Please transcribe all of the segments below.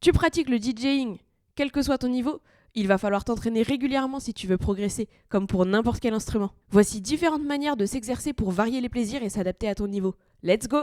Tu pratiques le DJing, quel que soit ton niveau, il va falloir t'entraîner régulièrement si tu veux progresser, comme pour n'importe quel instrument. Voici différentes manières de s'exercer pour varier les plaisirs et s'adapter à ton niveau. Let's go!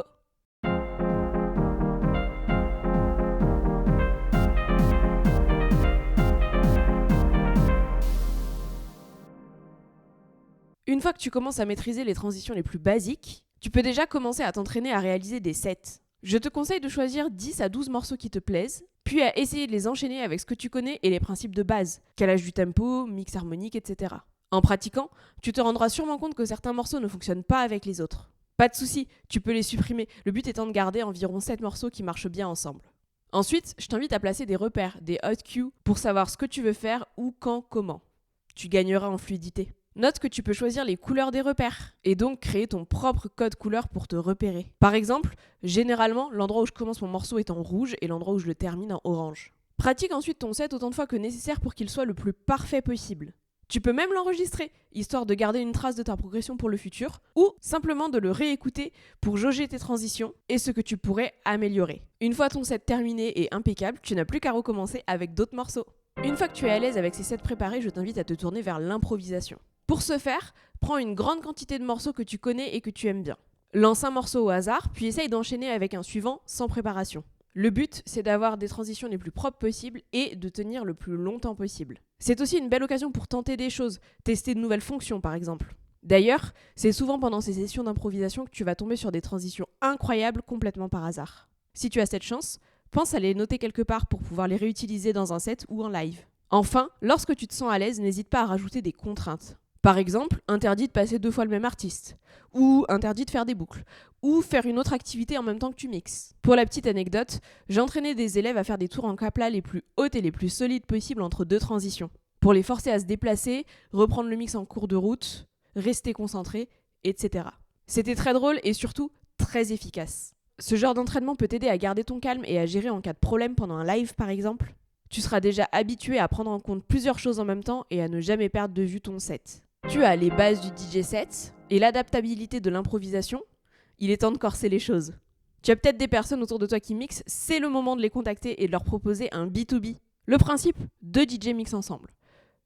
Une fois que tu commences à maîtriser les transitions les plus basiques, tu peux déjà commencer à t'entraîner à réaliser des sets. Je te conseille de choisir 10 à 12 morceaux qui te plaisent, puis à essayer de les enchaîner avec ce que tu connais et les principes de base, calage du tempo, mix harmonique, etc. En pratiquant, tu te rendras sûrement compte que certains morceaux ne fonctionnent pas avec les autres. Pas de souci, tu peux les supprimer, le but étant de garder environ 7 morceaux qui marchent bien ensemble. Ensuite, je t'invite à placer des repères, des hot cues, pour savoir ce que tu veux faire, où, quand, comment. Tu gagneras en fluidité. Note que tu peux choisir les couleurs des repères et donc créer ton propre code couleur pour te repérer. Par exemple, généralement, l'endroit où je commence mon morceau est en rouge et l'endroit où je le termine en orange. Pratique ensuite ton set autant de fois que nécessaire pour qu'il soit le plus parfait possible. Tu peux même l'enregistrer, histoire de garder une trace de ta progression pour le futur, ou simplement de le réécouter pour jauger tes transitions et ce que tu pourrais améliorer. Une fois ton set terminé et impeccable, tu n'as plus qu'à recommencer avec d'autres morceaux. Une fois que tu es à l'aise avec ces sets préparés, je t'invite à te tourner vers l'improvisation. Pour ce faire, prends une grande quantité de morceaux que tu connais et que tu aimes bien. Lance un morceau au hasard, puis essaye d'enchaîner avec un suivant sans préparation. Le but, c'est d'avoir des transitions les plus propres possibles et de tenir le plus longtemps possible. C'est aussi une belle occasion pour tenter des choses, tester de nouvelles fonctions par exemple. D'ailleurs, c'est souvent pendant ces sessions d'improvisation que tu vas tomber sur des transitions incroyables complètement par hasard. Si tu as cette chance, pense à les noter quelque part pour pouvoir les réutiliser dans un set ou en live. Enfin, lorsque tu te sens à l'aise, n'hésite pas à rajouter des contraintes. Par exemple, interdit de passer 2 fois le même artiste, ou interdit de faire des boucles, ou faire une autre activité en même temps que tu mixes. Pour la petite anecdote, j'ai entraîné des élèves à faire des tours en capla les plus hautes et les plus solides possibles entre 2 transitions, pour les forcer à se déplacer, reprendre le mix en cours de route, rester concentrés, etc. C'était très drôle et surtout très efficace. Ce genre d'entraînement peut t'aider à garder ton calme et à gérer en cas de problème pendant un live par exemple. Tu seras déjà habitué à prendre en compte plusieurs choses en même temps et à ne jamais perdre de vue ton set. Tu as les bases du DJ set et l'adaptabilité de l'improvisation. Il est temps de corser les choses. Tu as peut-être des personnes autour de toi qui mixent, c'est le moment de les contacter et de leur proposer un B2B. Le principe, 2 DJ mixent ensemble.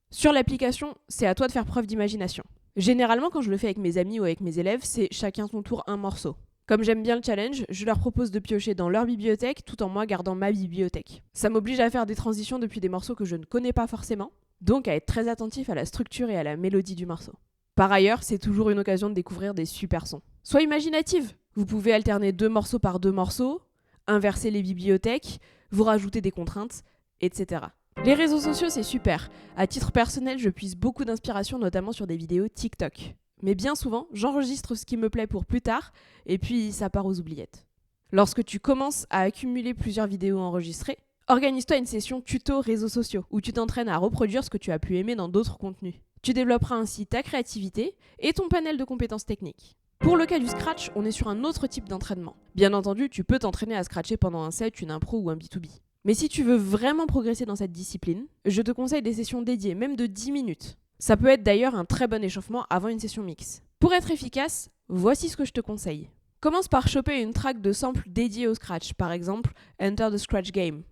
Sur l'application, c'est à toi de faire preuve d'imagination. Généralement, quand je le fais avec mes amis ou avec mes élèves, c'est chacun son tour un morceau. Comme j'aime bien le challenge, je leur propose de piocher dans leur bibliothèque tout en moi gardant ma bibliothèque. Ça m'oblige à faire des transitions depuis des morceaux que je ne connais pas forcément, donc à être très attentif à la structure et à la mélodie du morceau. Par ailleurs, c'est toujours une occasion de découvrir des super sons. Sois imaginative. Vous pouvez alterner 2 morceaux par 2 morceaux, inverser les bibliothèques, vous rajouter des contraintes, etc. Les réseaux sociaux, c'est super. À titre personnel, je puise beaucoup d'inspiration, notamment sur des vidéos TikTok. Mais bien souvent, j'enregistre ce qui me plaît pour plus tard, et puis ça part aux oubliettes. Lorsque tu commences à accumuler plusieurs vidéos enregistrées, organise-toi une session tuto réseaux sociaux, où tu t'entraînes à reproduire ce que tu as pu aimer dans d'autres contenus. Tu développeras ainsi ta créativité et ton panel de compétences techniques. Pour le cas du scratch, on est sur un autre type d'entraînement. Bien entendu, tu peux t'entraîner à scratcher pendant un set, une impro ou un B2B. Mais si tu veux vraiment progresser dans cette discipline, je te conseille des sessions dédiées, même de 10 minutes. Ça peut être d'ailleurs un très bon échauffement avant une session mix. Pour être efficace, voici ce que je te conseille. Commence par choper une track de sample dédiée au scratch, par exemple Enter the Scratch Game.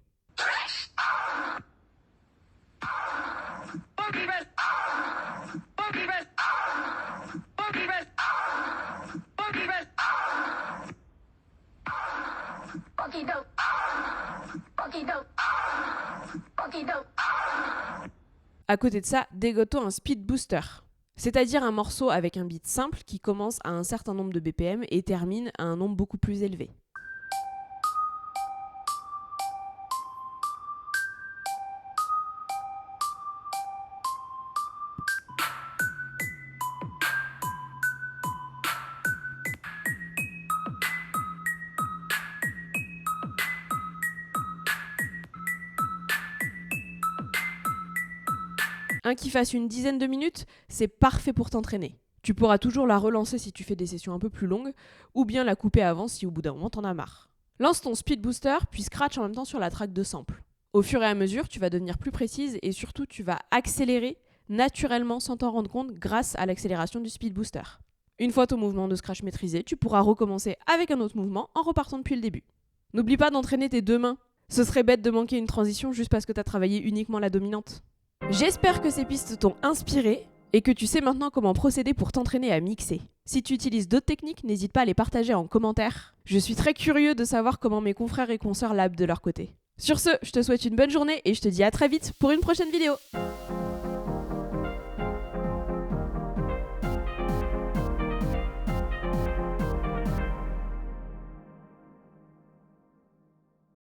À côté de ça, dégote-toi un speed booster, c'est-à-dire un morceau avec un beat simple qui commence à un certain nombre de BPM et termine à un nombre beaucoup plus élevé. Un qui fasse une dizaine de minutes, c'est parfait pour t'entraîner. Tu pourras toujours la relancer si tu fais des sessions un peu plus longues, ou bien la couper avant si au bout d'un moment t'en as marre. Lance ton speed booster, puis scratch en même temps sur la track de sample. Au fur et à mesure, tu vas devenir plus précise et surtout tu vas accélérer naturellement sans t'en rendre compte grâce à l'accélération du speed booster. Une fois ton mouvement de scratch maîtrisé, tu pourras recommencer avec un autre mouvement en repartant depuis le début. N'oublie pas d'entraîner tes 2 mains. Ce serait bête de manquer une transition juste parce que t'as travaillé uniquement la dominante. J'espère que ces pistes t'ont inspiré et que tu sais maintenant comment procéder pour t'entraîner à mixer. Si tu utilises d'autres techniques, n'hésite pas à les partager en commentaire. Je suis très curieux de savoir comment mes confrères et consoeurs lab de leur côté. Sur ce, je te souhaite une bonne journée et je te dis à très vite pour une prochaine vidéo.